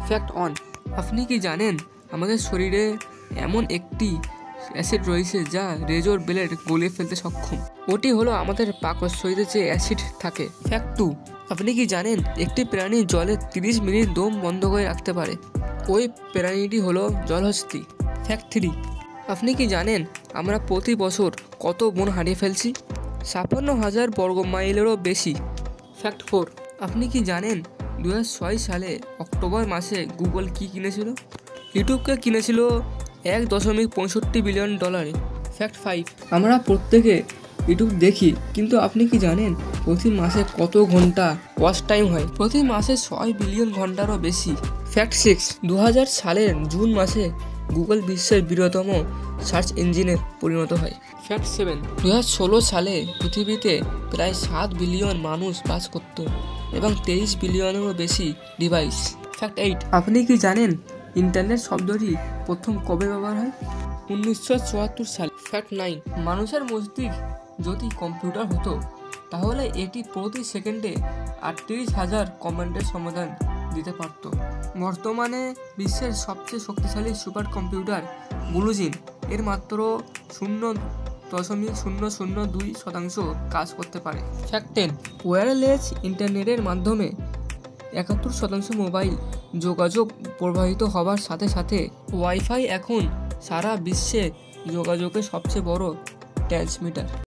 Fact on, আপনি কি জানেন আমাদের শরীরে এমন একটি অ্যাসিড রয়েছে যা রেজর ব্লেড গলিয়ে ফেলতে সক্ষম। ওটি হলো আমাদের পাকস্থলীতে যে অ্যাসিড থাকে। ফ্যাক্ট 2, আপনি কি জানেন একটি প্রাণী জলে 30 মিনিট দম বন্ধ করে রাখতে পারে? ওই প্রাণীটি হলো জলহস্তী। ফ্যাক্ট 3, আপনি কি জানেন আমরা প্রতি বছর কত বন হারিয়ে ফেলছি? 56,000 বর্গ মাইলেরও বেশি। ফ্যাক্ট 4, আপনি কি জানেন 2006 সালে অক্টোবর মাসে গুগল কি কিনেছিল? ইউটিউবকে কিনেছিল $1.65 বিলিয়ন। ফ্যাক্ট 5, আমরা প্রত্যেকে ইউটিউব দেখি, কিন্তু আপনি কি জানেন প্রতি মাসে কত ঘন্টা ওয়াচ টাইম হয়? প্রতি মাসে 6 বিলিয়ন ঘন্টারও বেশি। ফ্যাক্ট 6, 2000 সালের জুন মাসে গুগল বিশ্বের বৃহত্তম সার্চ ইঞ্জিনে পরিণত হয়। ফ্যাক্ট 7, 2016 সালে পৃথিবীতে প্রায় 7 বিলিয়ন মানুষ বাস করত এবং 23 বিলিয়নেরও বেশি ডিভাইস। ফ্যাক্ট 8, আপনি কি জানেন ইন্টারনেট শব্দটি প্রথম কবে ব্যবহার হয়? 1974 সালে। ফ্যাক্ট 9, মানুষের মস্তিষ্ক যদি কম্পিউটার হতো তাহলে এটি প্রতি সেকেন্ডে 38,000 কমান্ডের সমাধান দিতে পারত। বর্তমানে বিশ্বের সবচেয়ে শক্তিশালী সুপার কম্পিউটার ব্লুজিন এর মাত্র 0.002% কাজ করতে পারে। ফ্যাক্ট 10, ওয়্যারলেস ইন্টারনেটের মাধ্যমে 71% মোবাইল যোগাযোগ প্রবাহিত হবার সাথে সাথে ওয়াইফাই এখন সারা বিশ্বে যোগাযোগের সবচেয়ে বড় ট্রান্সমিটার।